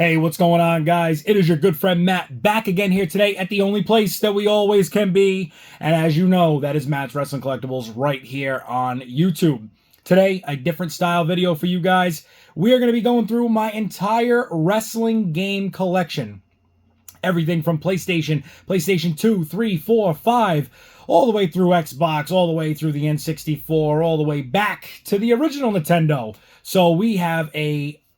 Hey, what's going on, guys? It is your good friend Matt back again here today at the only place that we always can be. And as you know, that is Matt's Wrestling Collectibles right here on YouTube. Today, a different style video for you guys. We are going to be going through my entire wrestling game collection. Everything from PlayStation 2, 3, 4, 5, all the way through Xbox, all the way through the N64, all the way back to the original Nintendo. So we have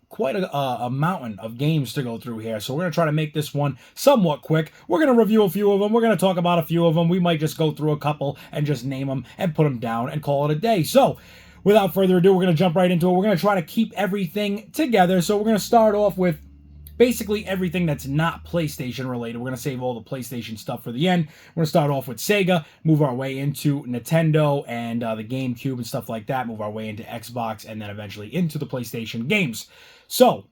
quite a mountain of games to go through here. So we're going to try to make this one somewhat quick. We're going to review a few of them. We're going to talk about a few of them. We might just go through a couple and just name them and put them down and call it a day. So without further ado, we're going to jump right into it. We're going to try to keep everything together. So we're going to start off with basically everything that's not PlayStation related. We're going to save all the PlayStation stuff for the end. We're going to start off with Sega, move our way into Nintendo and the GameCube and stuff like that, move our way into Xbox, and then eventually into the PlayStation games. So,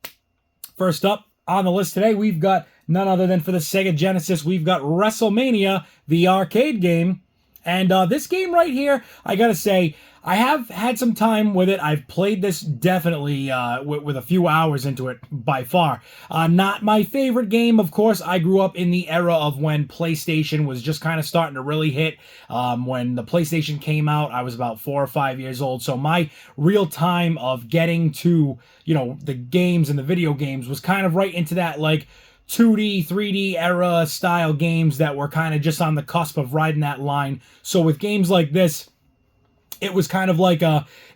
first up on the list today, we've got none other than for the Sega Genesis, we've got WrestleMania, the arcade game. And this game right here, I gotta say, I have had some time with it. I've played this definitely with a few hours into it by far. Not my favorite game, of course. I grew up in the era of when PlayStation was just kind of starting to really hit. When the PlayStation came out, I was about 4 or 5 years old. So my real time of getting to, the games and the video games was kind of right into that, like, 2D, 3D era style games that were kind of just on the cusp of riding that line. So with games like this, it was kind of like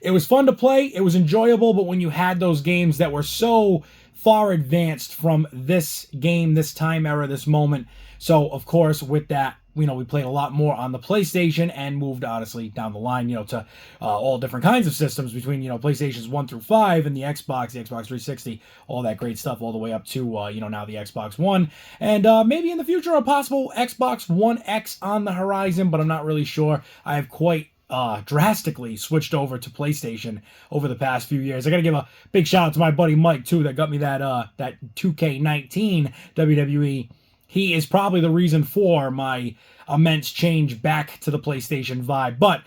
it was fun to play, it was enjoyable, but when you had those games that were so far advanced from this game, this time era, this moment. So of course with that, we played a lot more on the PlayStation and moved honestly down the line, to all different kinds of systems between, PlayStations 1 through 5 and the Xbox 360, all that great stuff, all the way up to, now the Xbox One. And maybe in the future a possible Xbox One X on the horizon, but I'm not really sure. I have quite drastically switched over to PlayStation over the past few years. I gotta give a big shout out to my buddy Mike, too, that got me that 2K19 WWE. He is probably the reason for my immense change back to the PlayStation vibe. But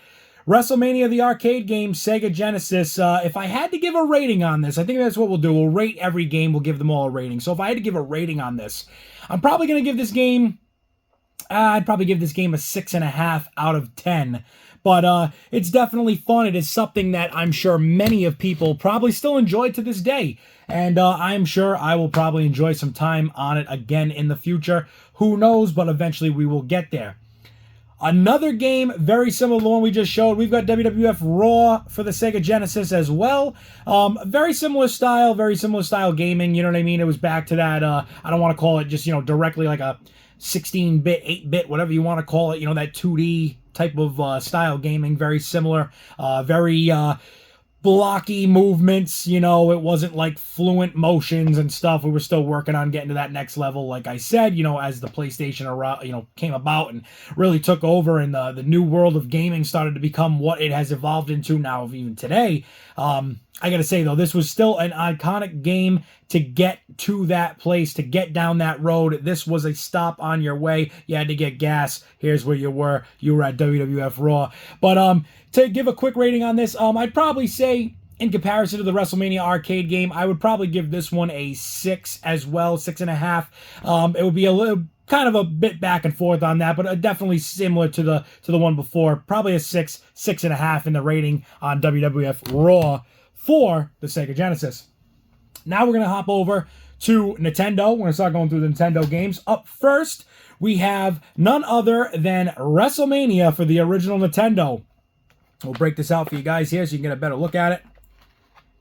WrestleMania, the arcade game, Sega Genesis, if I had to give a rating on this, I think that's what we'll do. We'll rate every game. We'll give them all a rating. So if I had to give a rating on this, I'm probably going to give this game, I'd probably give this game a 6.5 out of 10. But it's definitely fun. It is something that I'm sure many of people probably still enjoy to this day. And I'm sure I will probably enjoy some time on it again in the future. Who knows, but eventually we will get there. Another game very similar to the one we just showed. We've got WWF Raw for the Sega Genesis as well. Very similar style gaming, you know what I mean? It was back to that, I don't want to call it just, directly like a 16-bit, 8-bit, whatever you want to call it, that 2D type of style gaming, very similar, very blocky movements, it wasn't like fluent motions and stuff. We were still working on getting to that next level, like I said, as the PlayStation came about and really took over and the new world of gaming started to become what it has evolved into now, even today. I gotta say, though, this was still an iconic game to get to that place, to get down that road. This was a stop on your way. You had to get gas. Here's where you were. You were at WWF Raw. But to give a quick rating on this, I'd probably say, in comparison to the WrestleMania arcade game, I would probably give this one a 6 as well, 6.5. It would be a little kind of a bit back and forth on that, but definitely similar to the one before. Probably a 6, 6.5 in the rating on WWF Raw for the Sega Genesis. Now we're going to hop over to Nintendo. We're going to start going through the Nintendo games. Up first, we have none other than WrestleMania for the original Nintendo. We'll break this out for you guys here so you can get a better look at it.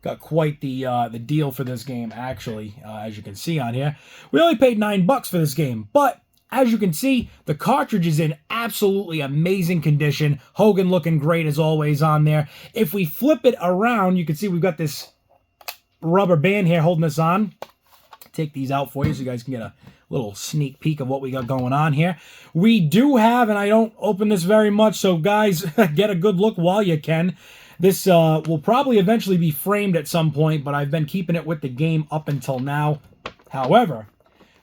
Got quite the deal for this game, actually, as you can see on here. We only paid $9 for this game, but as you can see, the cartridge is in absolutely amazing condition. Hogan looking great as always on there. If we flip it around, you can see we've got this rubber band here holding this on. Take these out for you so you guys can get a little sneak peek of what we got going on here. We do have, and I don't open this very much, so guys, get a good look while you can. This will probably eventually be framed at some point, but I've been keeping it with the game up until now. However,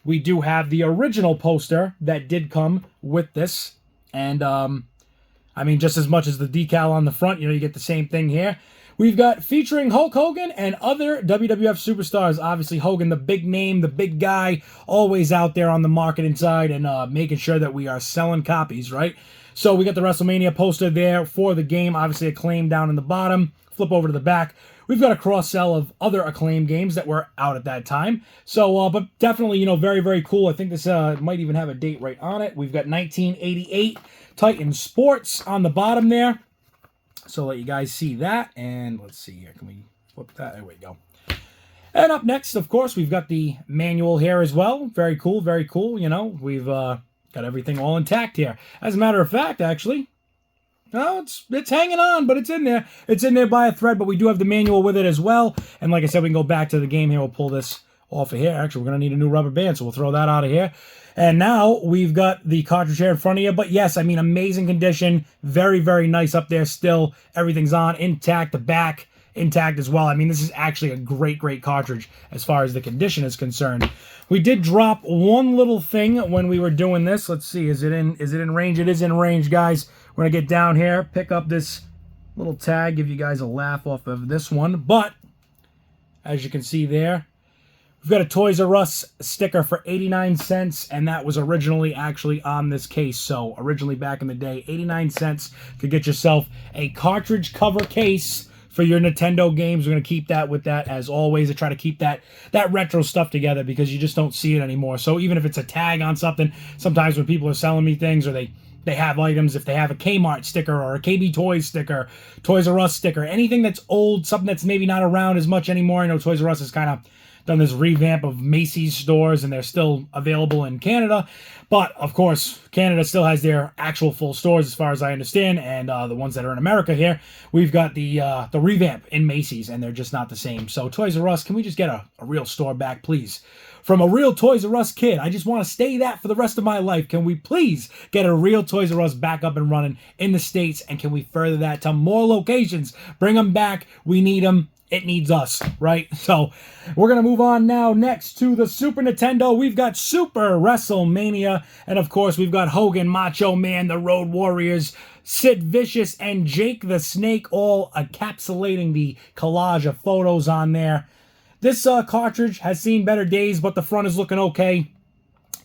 we do have the original poster that did come with this. And, I mean, just as much as the decal on the front, you get the same thing here. We've got featuring Hulk Hogan and other WWF superstars. Obviously, Hogan, the big name, the big guy, always out there on the marketing side and making sure that we are selling copies, right? So we got the WrestleMania poster there for the game. Obviously, Acclaim down in the bottom. Flip over to the back. We've got a cross-sell of other Acclaim games that were out at that time. So, but definitely, you know, very, very cool. I think this might even have a date right on it. We've got 1988 Titan Sports on the bottom there. So let you guys see that, and let's see here. Can we flip that? There we go. And up next, of course, we've got the manual here as well. Very cool, very cool. You know, we've got everything all intact here. As a matter of fact, actually, no, it's hanging on, but it's in there. It's in there by a thread, but we do have the manual with it as well. And like I said, we can go back to the game here. We'll pull this off of here. Actually, we're going to need a new rubber band, so we'll throw that out of here. And now we've got the cartridge here in front of you. But yes, I mean, amazing condition. Very, very nice up there still. Everything's on intact. The back intact as well. I mean, this is actually a great, great cartridge as far as the condition is concerned. We did drop one little thing when we were doing this. Let's see. Is it in range? It is in range, guys. We're going to get down here, pick up this little tag, give you guys a laugh off of this one. But as you can see there, we've got a Toys R Us sticker for 89 cents, and that was originally actually on this case. So originally back in the day, 89 cents could get yourself a cartridge cover case for your Nintendo games. We're going to keep that with that as always. I try to keep that retro stuff together because you just don't see it anymore. So even if it's a tag on something, sometimes when people are selling me things or they have items, if they have a Kmart sticker or a KB Toys sticker, Toys R Us sticker, anything that's old, something that's maybe not around as much anymore. I know Toys R Us has kind of done this revamp of Macy's stores, and they're still available in Canada. But, of course, Canada still has their actual full stores, as far as I understand, and the ones that are in America here, we've got the revamp in Macy's, and they're just not the same. So, Toys R Us, can we just get a real store back, please? From a real Toys R Us kid, I just want to stay that for the rest of my life. Can we please get a real Toys R Us back up and running in the States, and can we further that to more locations? Bring them back. We need them. It needs us, right? So we're going to move on now next to the Super Nintendo. We've got Super WrestleMania. And, of course, we've got Hogan, Macho Man, the Road Warriors, Sid Vicious, and Jake the Snake all encapsulating the collage of photos on there. This cartridge has seen better days, but the front is looking okay.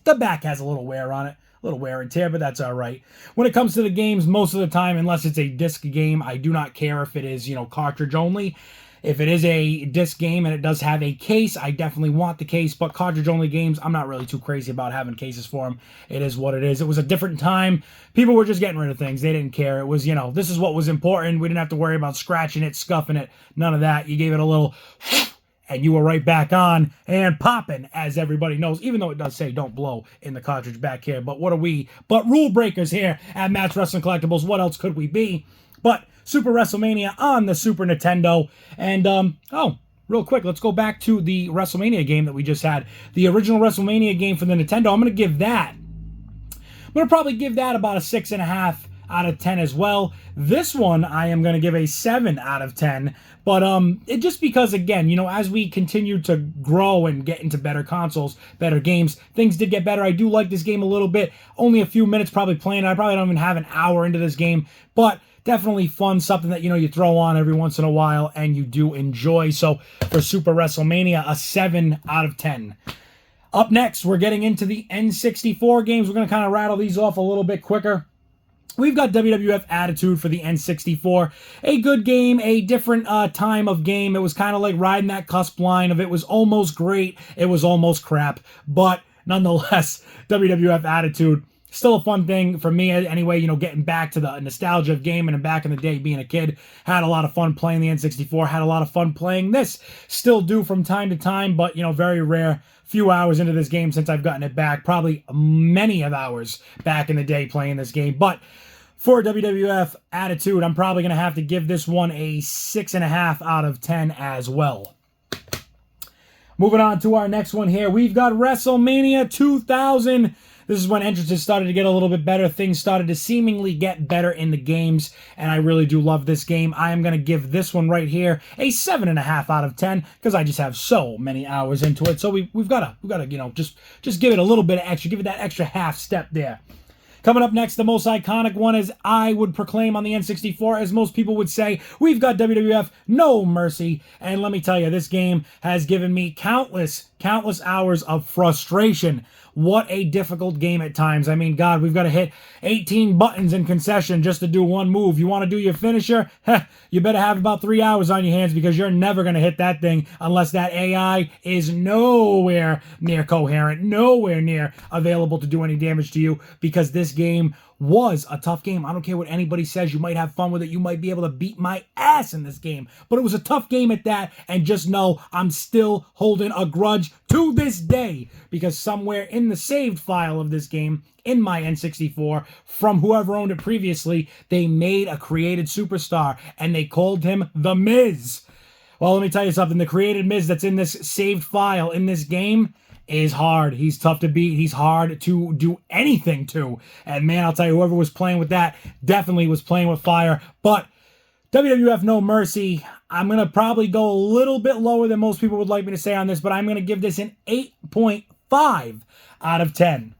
The back has a little wear on it. A little wear and tear, but that's all right. When it comes to the games, most of the time, unless it's a disc game, I do not care if it is, you know, cartridge only. If it is a disc game and it does have a case, I definitely want the case, but cartridge-only games, I'm not really too crazy about having cases for them. It is what it is. It was a different time. People were just getting rid of things. They didn't care. It was, you know, this is what was important. We didn't have to worry about scratching it, scuffing it, none of that. You gave it a little, and you were right back on and popping, as everybody knows, even though it does say don't blow in the cartridge back here. But what are we but rule breakers here at Matt's Wrestling Collectibles? What else could we be? But Super WrestleMania on the Super Nintendo. And, real quick, let's go back to the WrestleMania game that we just had. The original WrestleMania game for the Nintendo, I'm going to give that. I'm going to probably give that about a 6.5 out of 10 as well. This one, I am going to give a 7 out of 10. But it just because, again, you know, as we continue to grow and get into better consoles, better games, things did get better. I do like this game a little bit. Only a few minutes probably playing it. I probably don't even have an hour into this game. But definitely fun, something that, you know, you throw on every once in a while and you do enjoy. So for Super WrestleMania, a 7 out of 10. Up next, we're getting into the N64 games. We're going to kind of rattle these off a little bit quicker. We've got WWF Attitude for the N64. A good game, a different time of game. It was kind of like riding that cusp line of it was almost great, it was almost crap. But nonetheless, WWF Attitude, still a fun thing for me anyway, you know, getting back to the nostalgia of gaming and back in the day being a kid. Had a lot of fun playing the N64, had a lot of fun playing this. Still do from time to time, but, you know, very rare. Few hours into this game since I've gotten it back. Probably many of hours back in the day playing this game. But for WWF Attitude, I'm probably going to have to give this one a 6.5 out of 10 as well. Moving on to our next one here. We've got WrestleMania 2000. This is when entrances started to get a little bit better. Things started to seemingly get better in the games, and I really do love this game. I am going to give this one right here a 7.5 out of 10 because I just have so many hours into it. So we've got to, you know, just give it a little bit of extra, give it that extra half step there. Coming up next, the most iconic one, as I would proclaim on the N64, as most people would say, we've got WWF No Mercy. And let me tell you, this game has given me countless hours of frustration. What a difficult game at times. I mean, God, we've got to hit 18 buttons in concession just to do one move. You want to do your finisher? Heh, you better have about 3 hours on your hands, because you're never going to hit that thing unless that AI is nowhere near coherent, nowhere near available to do any damage to you, because this game was a tough game. I don't care what anybody says. You might have fun with it. You might be able to beat my ass in this game. But it was a tough game at that. And just know I'm still holding a grudge to this day, because somewhere in the saved file of this game in my N64 from whoever owned it previously, they made a created superstar and they called him The Miz. Well, let me tell you something. The created Miz that's in this saved file in this game is hard. He's tough to beat. He's hard to do anything to. And man, I'll tell you, whoever was playing with that definitely was playing with fire. But WWF No Mercy, I'm going to probably go a little bit lower than most people would like me to say on this, but I'm going to give this an 8.5 out of 10.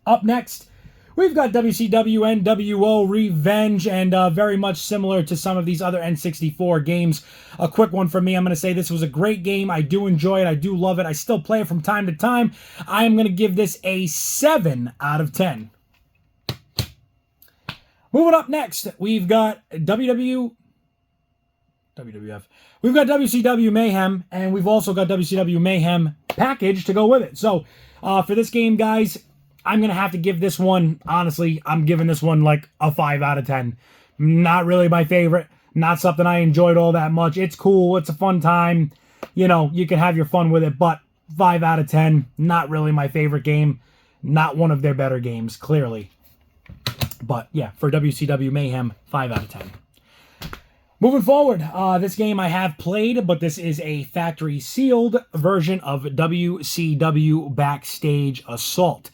Up next, we've got WCW NWO Revenge, and very much similar to some of these other N64 games. A quick one for me. I'm going to say this was a great game. I do enjoy it. I do love it. I still play it from time to time. I'm going to give this a 7 out of 10. Moving up next, we've got WWF. We've got WCW Mayhem, and we've also got WCW Mayhem package to go with it. So, for this game, guys, I'm going to have to give this one, honestly, I'm giving this one like a 5 out of 10. Not really my favorite. Not something I enjoyed all that much. It's cool. It's a fun time. You know, you can have your fun with it, but 5 out of 10, not really my favorite game. Not one of their better games, clearly. But yeah, for WCW Mayhem, 5 out of 10. Moving forward, this game I have played, but this is a factory sealed version of WCW Backstage Assault.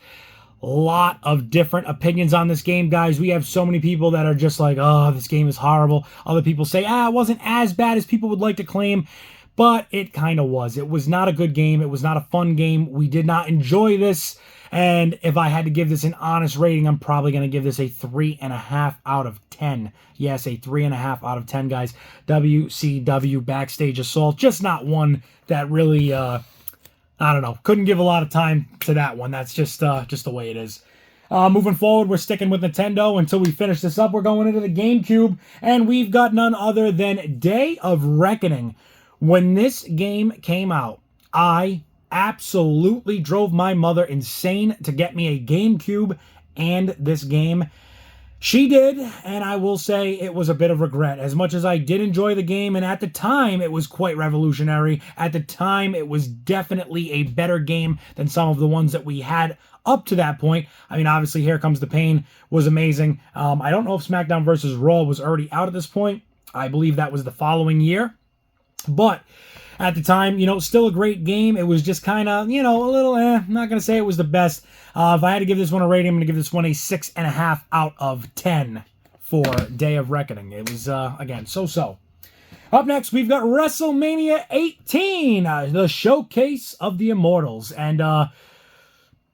A lot of different opinions on this game, guys. We have so many people that are just like, oh, this game is horrible. Other people say, it wasn't as bad as people would like to claim, but it kind of was. It was not a good game. It was not a fun game. We did not enjoy this. And if I had to give this an honest rating, I'm probably going to give this a 3.5 out of 10. Yes, a 3.5 out of 10, guys. WCW Backstage Assault. Just not one that really, I don't know. Couldn't give a lot of time to that one. That's just the way it is. Moving forward, we're sticking with Nintendo until we finish this up. We're going into the GameCube, and we've got none other than Day of Reckoning. When this game came out, I absolutely drove my mother insane to get me a GameCube and this game. She did, and I will say it was a bit of regret. As much as I did enjoy the game, and at the time it was quite revolutionary, at the time it was definitely a better game than some of the ones that we had up to that point. I mean, obviously, Here Comes the Pain was amazing. I don't know if SmackDown vs. Raw was already out at this point. I believe that was the following year. But at the time, you know, still a great game. It was just kind of, you know, a little, I'm not going to say it was the best. If I had to give this one a rating, I'm going to give this one a 6.5 out of 10 for Day of Reckoning. It was, again, so-so. Up next, we've got WrestleMania 18, the Showcase of the Immortals. And,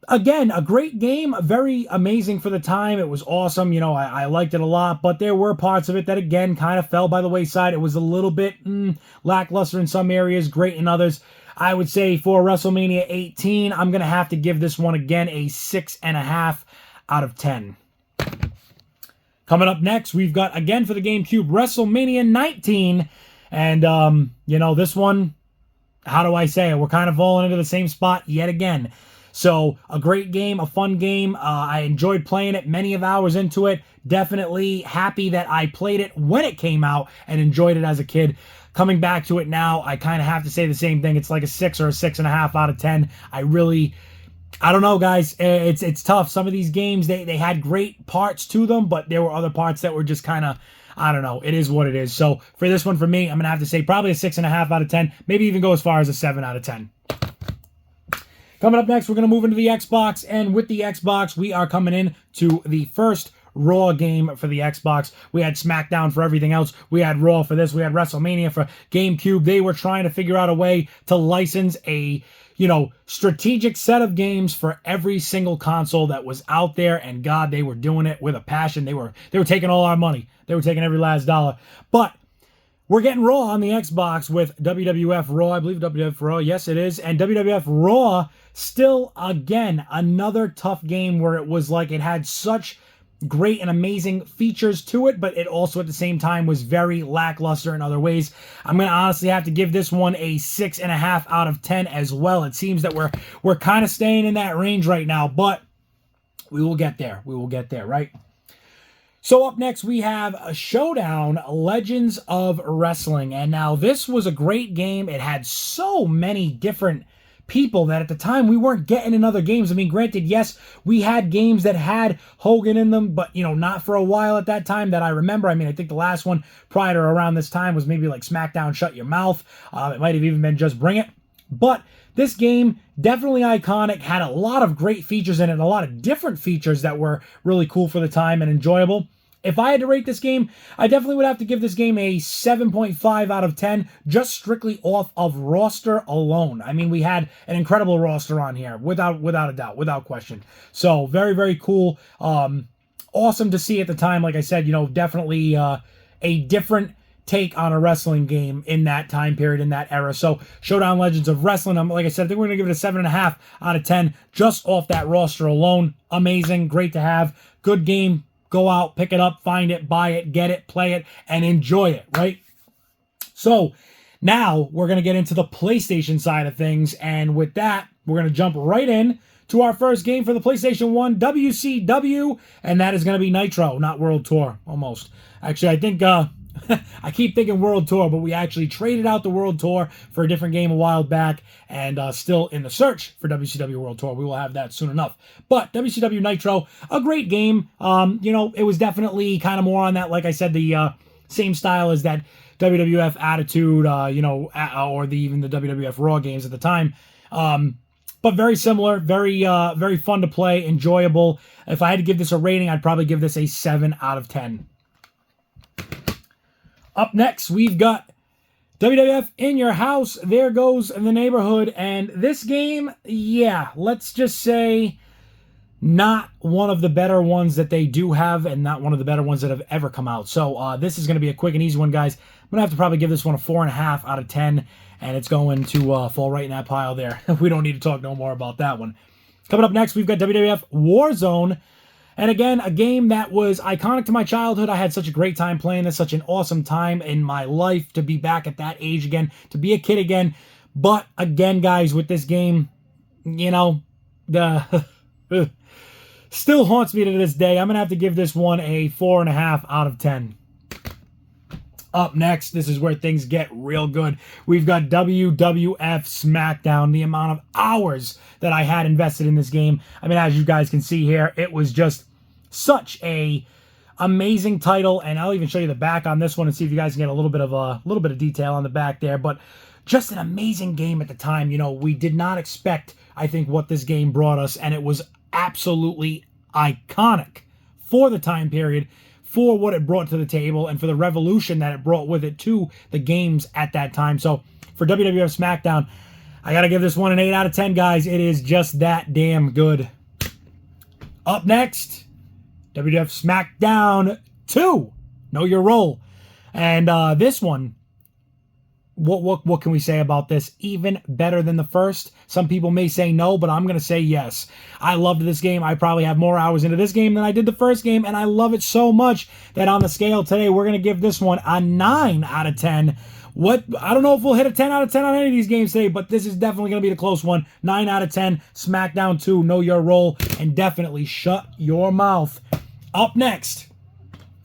again, a great game, very amazing for the time. It was awesome. You know, I liked it a lot, but there were parts of it that, again, kind of fell by the wayside. It was a little bit lackluster in some areas, great in others. I would say for WrestleMania 18, I'm going to have to give this one, again, a 6.5 out of 10. Coming up next, we've got, again, for the GameCube, WrestleMania 19. And, you know, this one, how do I say it? We're kind of falling into the same spot yet again. So, a great game, a fun game. I enjoyed playing it, many of hours into it. Definitely happy that I played it when it came out and enjoyed it as a kid. Coming back to it now, I kind of have to say the same thing. It's like a 6 or a 6.5 out of 10. I don't know, guys. It's tough. Some of these games, they had great parts to them, but there were other parts that were just kind of, I don't know. It is what it is. So, for this one, for me, I'm going to have to say probably a 6.5 out of 10. Maybe even go as far as a 7 out of 10. Coming up next, we're going to move into the Xbox, and with the Xbox, we are coming in to the first Raw game for the Xbox. We had SmackDown for everything else. We had Raw for this. We had WrestleMania for GameCube. They were trying to figure out a way to license a, strategic set of games for every single console that was out there. And God, they were doing it with a passion. They were taking all our money. They were taking every last dollar. But we're getting Raw on the Xbox with WWF Raw. I believe WWF Raw. Yes, it is. And WWF Raw, still, again, another tough game where it was like it had such great and amazing features to it, but it also at the same time was very lackluster in other ways. I'm going to honestly have to give this one a 6.5 out of 10 as well. It seems that we're kind of staying in that range right now, but we will get there. We will get there, right? So up next, we have a Showdown Legends of Wrestling. And now this was a great game. It had so many different people that at the time we weren't getting in other games. I mean, granted, yes, we had games that had Hogan in them, but, not for a while at that time that I remember. I mean, I think the last one prior to around this time was maybe like SmackDown Shut Your Mouth. It might have even been Just Bring It. But this game, definitely iconic, had a lot of great features in it, a lot of different features that were really cool for the time and enjoyable. If I had to rate this game, I definitely would have to give this game a 7.5 out of 10, just strictly off of roster alone. I mean, we had an incredible roster on here, without a doubt, without question. So, very, very cool. Awesome to see at the time. Like I said, definitely a different take on a wrestling game in that time period, in that era. So, Showdown Legends of Wrestling, like I said, I think we're going to give it a 7.5 out of 10, just off that roster alone. Amazing, great to have, good game. Go out, pick it up, find it, buy it, get it, play it, and enjoy it, right? So now we're going to get into the PlayStation side of things. And with that, we're going to jump right in to our first game for the PlayStation 1 WCW. And that is going to be Nitro, not World Tour, almost. Actually, I think I keep thinking World Tour, but we actually traded out the World Tour for a different game a while back, and still in the search for WCW World Tour. We will have that soon enough. But WCW Nitro, a great game. It was definitely kind of more on that, like I said, the same style as that WWF Attitude, or even the WWF Raw games at the time. But very similar, very fun to play, enjoyable. If I had to give this a rating, I'd probably give this a 7 out of 10. Up next, we've got WWF In Your House, There Goes the Neighborhood. And this game, yeah, let's just say not one of the better ones that they do have, and not one of the better ones that have ever come out. So this is going to be a quick and easy one, guys. I'm going to have to probably give this one a 4.5 out of 10, and it's going to fall right in that pile there. We don't need to talk no more about that one. Coming up next, we've got WWF Warzone. And again, a game that was iconic to my childhood. I had such a great time playing this, such an awesome time in my life to be back at that age again, to be a kid again. But again, guys, with this game, the still haunts me to this day. I'm going to have to give this one a 4.5 out of 10. Up next, this is where things get real good. We've got WWF SmackDown. The amount of hours that I had invested in this game. I mean, as you guys can see here, it was just such a amazing title, and I'll even show you the back on this one and see if you guys can get a little bit of detail on the back there. But just an amazing game at the time. We did not expect, I think, what this game brought us, and it was absolutely iconic for the time period, for what it brought to the table, and for the revolution that it brought with it to the games at that time. So for WWF SmackDown, I got to give this one an 8 out of 10, guys. It is just that damn good. Up next, WWF SmackDown 2, Know Your Role. And this one, what can we say about this? Even better than the first. Some people may say no, but I'm going to say yes. I loved this game. I probably have more hours into this game than I did the first game, and I love it so much that on the scale today, we're going to give this one a 9 out of 10. I don't know if we'll hit a 10 out of 10 on any of these games today, but this is definitely going to be the close one. 9 out of 10, SmackDown 2, Know Your Role, and definitely Shut Your Mouth. Up next,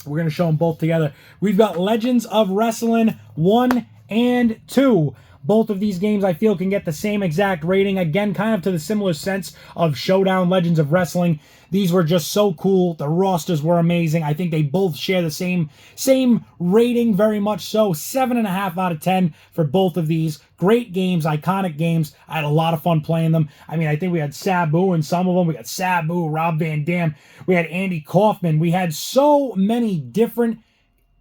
we're going to show them both together. We've got Legends of Wrestling 1 and 2. Both of these games I feel can get the same exact rating. Again, kind of to the similar sense of Showdown Legends of Wrestling. These were just so cool. The rosters were amazing. I think they both share the same rating, very much so. 7.5 out of 10 for both of these. Great games, iconic games. I had a lot of fun playing them. I mean, I think we had Sabu in some of them. We got Sabu, Rob Van Dam. We had Andy Kaufman. We had so many different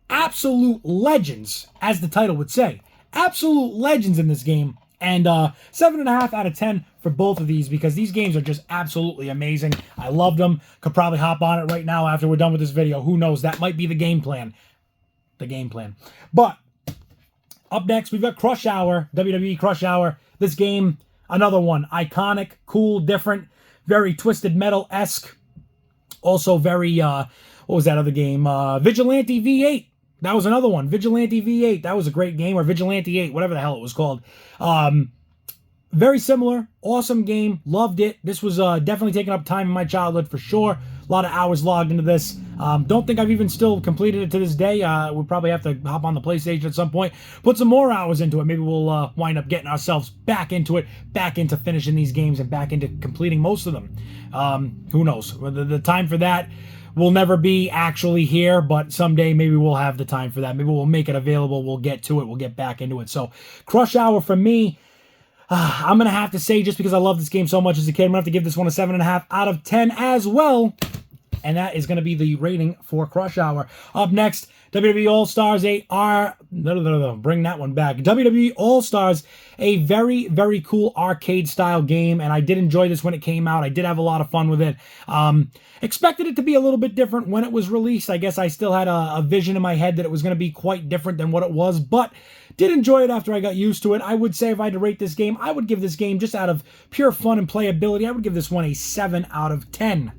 absolute legends, as the title would say. Absolute legends in this game. And 7.5 out of 10 for both of these because these games are just absolutely amazing. I loved them. Could probably hop on it right now after we're done with this video. Who knows? That might be the game plan. The game plan. But up next, we've got Crush Hour, WWE Crush Hour. This game, another one. Iconic, cool, different, very Twisted Metal-esque. Also very, what was that other game? Vigilante V8. That was another one. Vigilante V8. That was a great game. Or Vigilante 8, whatever the hell it was called. Very similar. Awesome game. Loved it. This was definitely taking up time in my childhood for sure. A lot of hours logged into this. Don't think I've even still completed it to this day. We'll probably have to hop on the PlayStation at some point. Put some more hours into it. Maybe we'll wind up getting ourselves back into it. Back into finishing these games and back into completing most of them. Who knows? The time for that will never be actually here, but someday maybe we'll have the time for that. Maybe we'll make it available. We'll get to it. We'll get back into it. So, Crush Hour for me, I'm going to have to say, just because I love this game so much as a kid, I'm going to have to give this one a 7.5 out of 10 as well. And that is going to be the rating for Crush Hour. Up next, WWE All-Stars 8 bring that one back. WWE All-Stars, a very, very cool arcade-style game, and I did enjoy this when it came out. I did have a lot of fun with it. Expected it to be a little bit different when it was released. I guess I still had a vision in my head that it was going to be quite different than what it was, but did enjoy it after I got used to it. I would say if I had to rate this game, I would give this game, just out of pure fun and playability, I would give this one a 7 out of 10.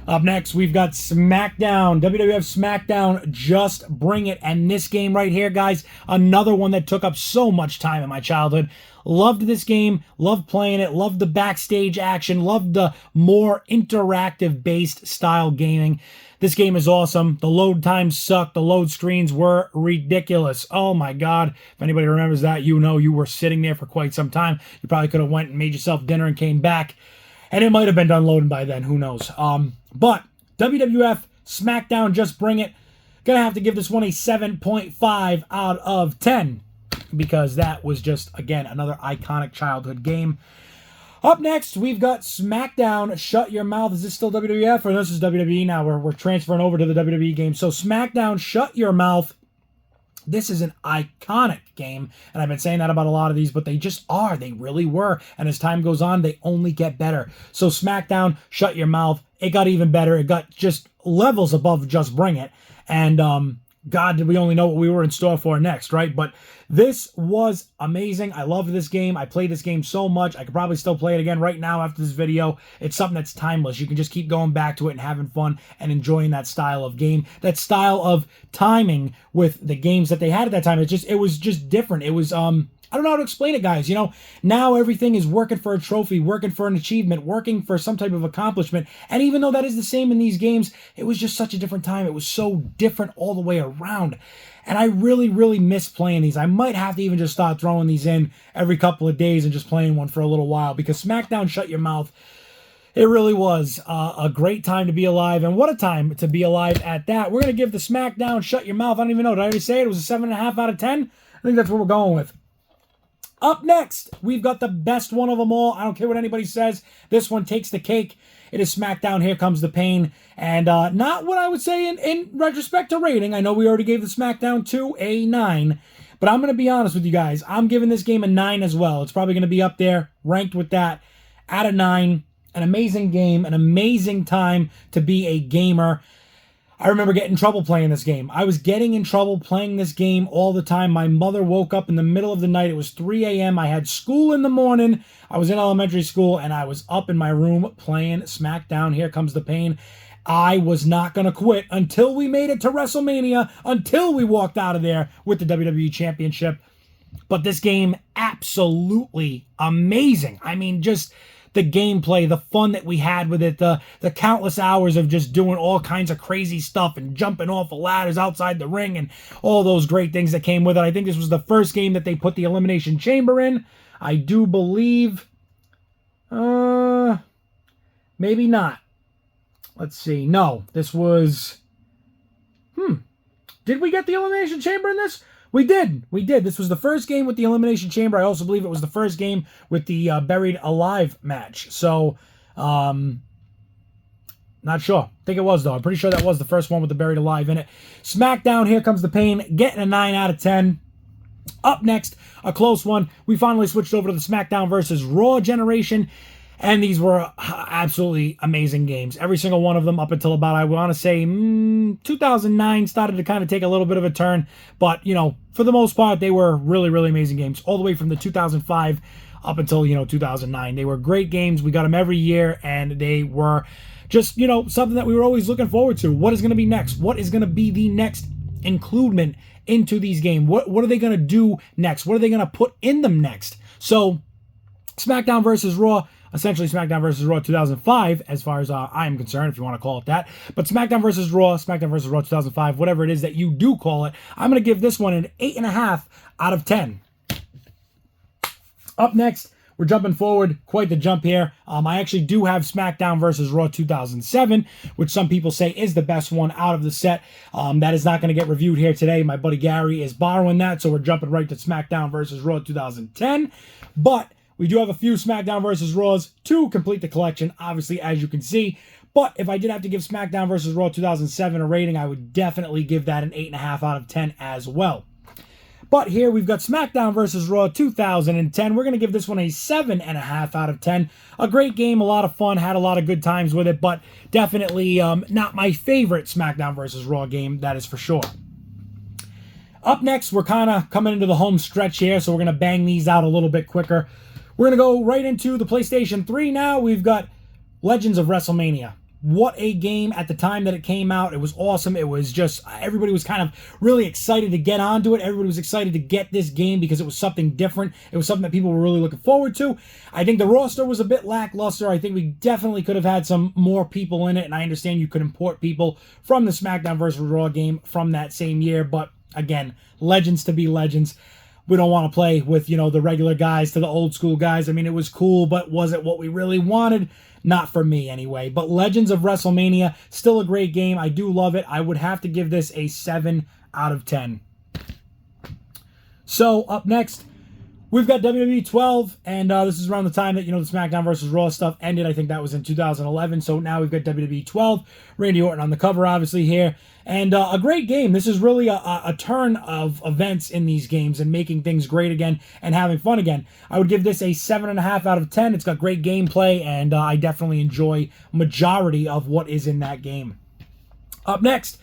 Up next, we've got SmackDown. WWF SmackDown, Just Bring It. And this game right here, guys, another one that took up so much time in my childhood. Loved this game, loved playing it, loved the backstage action, loved the more interactive-based style gaming. This game is awesome. The load times sucked. The load screens were ridiculous. Oh my God. If anybody remembers that, you know you were sitting there for quite some time. You probably could have went and made yourself dinner and came back. And it might have been done loading by then. Who knows? But WWF SmackDown, Just Bring It. Gonna have to give this one a 7.5 out of 10. Because that was just, again, another iconic childhood game. Up next, we've got SmackDown, Shut Your Mouth. Is this still WWF? Or this is WWE now? We're transferring over to the WWE game. So SmackDown, Shut Your Mouth. This is an iconic game, and I've been saying that about a lot of these, but they just are. They really were, and as time goes on, they only get better. So SmackDown, Shut Your Mouth, it got even better. It got just levels above Just Bring It, and God, did we only know what we were in store for next, right? But this was amazing. I loved this game. I played this game so much. I could probably still play it again right now after this video. It's something that's timeless. You can just keep going back to it and having fun and enjoying that style of game, that style of timing with the games that they had at that time. It was just different. It was, I don't know how to explain it, guys. You know, now everything is working for a trophy, working for an achievement, working for some type of accomplishment. And even though that is the same in these games, it was just such a different time. It was so different all the way around. And I really, really miss playing these. I might have to even just start throwing these in every couple of days and just playing one for a little while, because SmackDown Shut Your Mouth, it really was a great time to be alive. And what a time to be alive at that. We're going to give the SmackDown Shut Your Mouth, I don't even know, did I already say it? It was a 7.5 out of 10? I think that's what we're going with. Up next, we've got the best one of them all. I don't care what anybody says. This one takes the cake. It is SmackDown, Here Comes the Pain. And not what I would say in retrospect to rating. I know we already gave the SmackDown 2 a 9. But I'm going to be honest with you guys. I'm giving this game a 9 as well. It's probably going to be up there, ranked with that, at a 9. An amazing game, an amazing time to be a gamer. I remember getting in trouble playing this game. I was getting in trouble playing this game all the time. My mother woke up in the middle of the night. It was 3 a.m. I had school in the morning. I was in elementary school, and I was up in my room playing SmackDown, Here Comes the Pain. I was not going to quit until we made it to WrestleMania, until we walked out of there with the WWE Championship. But this game, absolutely amazing. I mean, just the gameplay, the fun that we had with it, the countless hours of just doing all kinds of crazy stuff and jumping off of ladders outside the ring and all those great things that came with it. I think this was the first game that they put the Elimination Chamber in. I do believe, maybe not. Let's see. No, this was, did we get the Elimination Chamber in this? We did. This was the first game with the Elimination Chamber. I also believe it was the first game with the Buried Alive match. So, not sure. I think it was, though. I'm pretty sure that was the first one with the Buried Alive in it. SmackDown, Here Comes the Pain, getting a 9 out of 10. Up next, a close one. We finally switched over to the SmackDown versus Raw generation. And these were absolutely amazing games. Every single one of them up until about, I want to say, 2009 started to kind of take a little bit of a turn. But, for the most part, they were really, really amazing games. All the way from the 2005 up until, 2009. They were great games. We got them every year. And they were just, something that we were always looking forward to. What is going to be next? What is going to be the next inclusion into these games? What are they going to do next? What are they going to put in them next? So, SmackDown versus Raw. Essentially, SmackDown vs. Raw 2005, as far as I am concerned, if you want to call it that. But SmackDown vs. Raw 2005, whatever it is that you do call it, I'm going to give this one an 8.5 out of 10. Up next, we're jumping forward, quite the jump here. I actually do have SmackDown vs. Raw 2007, which some people say is the best one out of the set. That is not going to get reviewed here today. My buddy Gary is borrowing that, so we're jumping right to SmackDown vs. Raw 2010. But we do have a few SmackDown vs. Raws to complete the collection, obviously, as you can see. But if I did have to give SmackDown vs. Raw 2007 a rating, I would definitely give that an 8.5 out of 10 as well. But here we've got SmackDown vs. Raw 2010. We're going to give this one a 7.5 out of 10. A great game, a lot of fun, had a lot of good times with it, but definitely not my favorite SmackDown vs. Raw game, that is for sure. Up next, we're kind of coming into the home stretch here, so we're going to bang these out a little bit quicker. We're going to go right into the PlayStation 3 now. We've got Legends of WrestleMania. What a game at the time that it came out. It was awesome. It was just, everybody was kind of really excited to get onto it. Everybody was excited to get this game because it was something different. It was something that people were really looking forward to. I think the roster was a bit lackluster. I think we definitely could have had some more people in it, and I understand you could import people from the SmackDown vs. Raw game from that same year, but again, legends to be legends. We don't want to play with, the regular guys to the old school guys. I mean, it was cool, but was it what we really wanted? Not for me anyway. But Legends of WrestleMania, still a great game. I do love it. I would have to give this a 7 out of 10. So, up next, we've got WWE 12, and this is around the time that, the SmackDown vs. Raw stuff ended. I think that was in 2011, so now we've got WWE 12. Randy Orton on the cover, obviously, here. And a great game. This is really a turn of events in these games and making things great again and having fun again. I would give this a 7.5 out of 10. It's got great gameplay, and I definitely enjoy majority of what is in that game. Up next,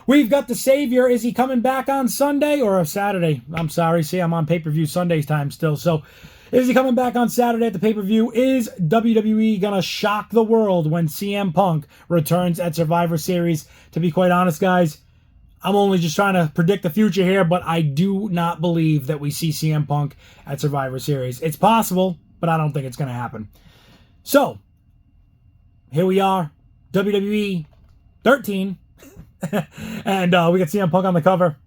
we've got the Savior. Is he coming back on Sunday or Saturday? I'm sorry. See, I'm on pay-per-view Sundays time still. So, is he coming back on Saturday at the pay-per-view? Is WWE going to shock the world when CM Punk returns at Survivor Series? To be quite honest, guys, I'm only just trying to predict the future here, but I do not believe that we see CM Punk at Survivor Series. It's possible, but I don't think it's going to happen. So, here we are, WWE 13, and we got CM Punk on the cover.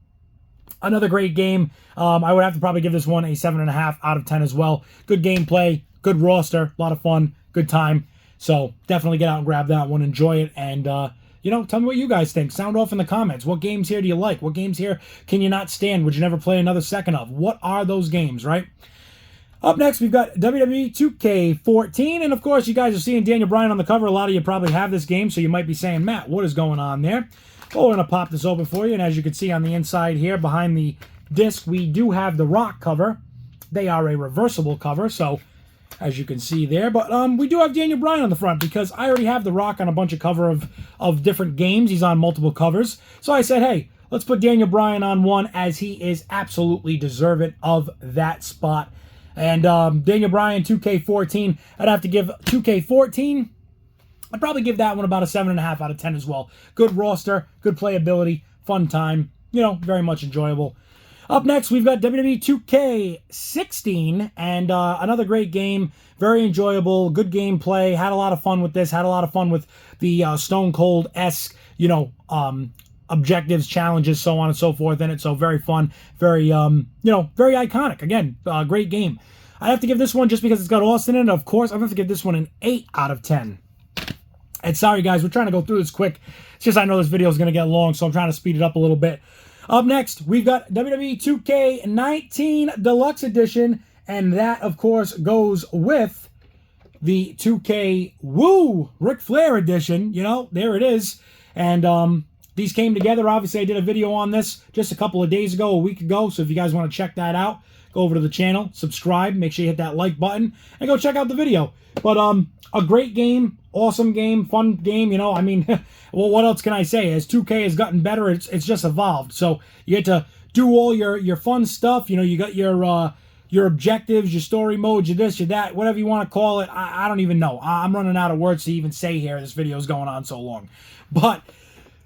Another great game. I would have to probably give this one a 7.5 out of 10 as well. Good gameplay, good roster, a lot of fun, good time. So definitely get out and grab that one, enjoy it, and tell me what you guys think. Sound off in the comments. What games here do you like? What games here can you not stand? Would you never play another second of? What are those games, right? Up next, we've got WWE 2K14, and of course, you guys are seeing Daniel Bryan on the cover. A lot of you probably have this game, so you might be saying, Matt, what is going on there? Well, we're going to pop this open for you, and as you can see on the inside here, behind the disc, we do have the Rock cover. They are a reversible cover, so as you can see there, but we do have Daniel Bryan on the front because I already have the Rock on a bunch of cover of different games. He's on multiple covers, so I said, hey, let's put Daniel Bryan on one as he is absolutely deserving of that spot. And Daniel Bryan 2K14, I'd have to give 2K14, I'd probably give that one about a 7.5 out of 10 as well. Good roster, good playability, fun time, very much enjoyable. Up next, we've got WWE 2K16, and another great game. Very enjoyable, good gameplay. Had a lot of fun with this. Had a lot of fun with the Stone Cold-esque, objectives, challenges, so on and so forth in it. So very fun, very, very iconic. Again, great game. I have to give this one, just because it's got Austin in it, of course, I'm going to give this one an 8 out of 10. And sorry, guys, we're trying to go through this quick. It's just I know this video is going to get long, so I'm trying to speed it up a little bit. Up next, we've got WWE 2K19 Deluxe Edition, and that, of course, goes with the 2K Woo Ric Flair Edition. There it is. And these came together. Obviously, I did a video on this just a couple of days ago, a week ago, so if you guys want to check that out, go over to the channel, subscribe, make sure you hit that like button, and go check out the video. But a great game, awesome game, fun game, well, what else can I say? As 2K has gotten better, it's just evolved. So you get to do all your fun stuff. You got your objectives, your story modes, your this, your that, whatever you want to call it. I don't even know. I'm running out of words to even say here. This video is going on so long. But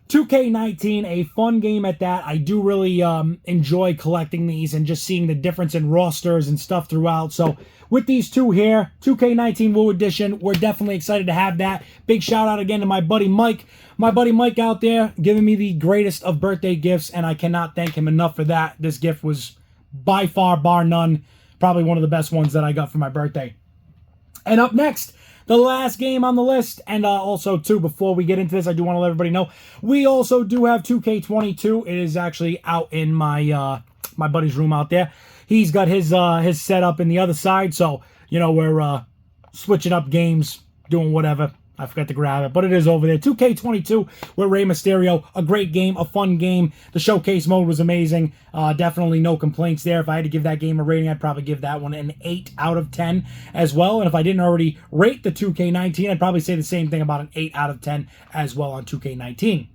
2K19, a fun game at that. I do really enjoy collecting these and just seeing the difference in rosters and stuff throughout. So with these two here, 2K19 Woo Edition, we're definitely excited to have that. Big shout out again to my buddy Mike. My buddy Mike out there giving me the greatest of birthday gifts, and I cannot thank him enough for that. This gift was by far, bar none, probably one of the best ones that I got for my birthday. And up next, the last game on the list, and also, too, before we get into this, I do want to let everybody know, we also do have 2K22. It is actually out in my my buddy's room out there. He's got his setup in the other side, so, we're switching up games, doing whatever. I forgot to grab it, but it is over there. 2K22 with Rey Mysterio. A great game, a fun game. The showcase mode was amazing. Definitely no complaints there. If I had to give that game a rating, I'd probably give that one an 8 out of 10 as well. And if I didn't already rate the 2K19, I'd probably say the same thing about an 8 out of 10 as well on 2K19.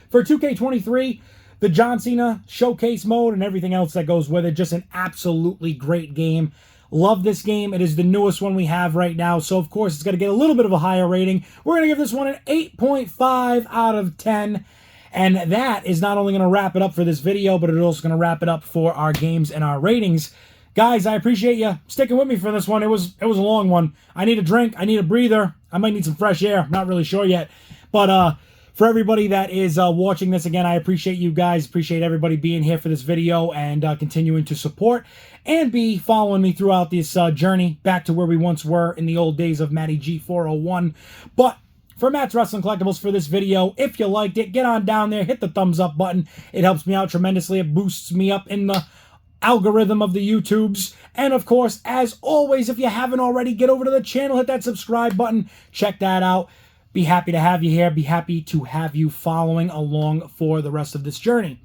For 2K23, the John Cena showcase mode and everything else that goes with it, just an absolutely great game. Love this game. It is the newest one we have right now, so of course it's going to get a little bit of a higher rating. We're going to give this one an 8.5 out of 10, and that is not only going to wrap it up for this video, but it's also going to wrap it up for our games and our ratings. Guys, I appreciate you sticking with me for this one. It was a long one. I need a drink. I need a breather. I might need some fresh air. Not really sure yet, but for everybody that is watching this, again, I appreciate you guys. Appreciate everybody being here for this video and continuing to support and be following me throughout this journey back to where we once were in the old days of Matty G401. But for Matt's Wrestling Collectibles for this video, if you liked it, get on down there, hit the thumbs up button. It helps me out tremendously. It boosts me up in the algorithm of the YouTubes. And of course, as always, if you haven't already, get over to the channel, hit that subscribe button, check that out. Be happy to have you here. Be happy to have you following along for the rest of this journey.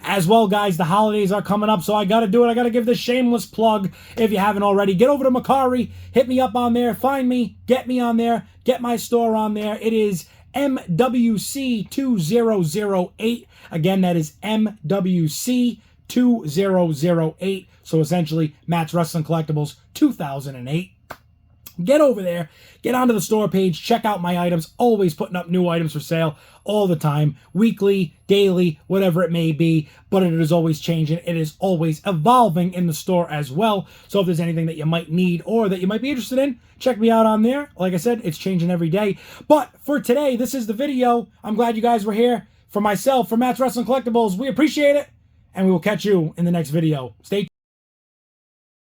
As well, guys, the holidays are coming up, so I got to do it. I got to give this shameless plug. If you haven't already, get over to MERCARI. Hit me up on there. Find me. Get me on there. Get my store on there. It is MWC2008. Again, that is MWC2008. So essentially, Matt's Wrestling Collectibles 2008. Get over there, get onto the store page, check out my items, always putting up new items for sale all the time, weekly, daily, whatever it may be, but it is always changing. It is always evolving in the store as well. So if there's anything that you might need or that you might be interested in, check me out on there. Like I said, it's changing every day. But for today, this is the video. I'm glad you guys were here. For myself, for Matt's Wrestling Collectibles, we appreciate it, and we will catch you in the next video. Stay tuned.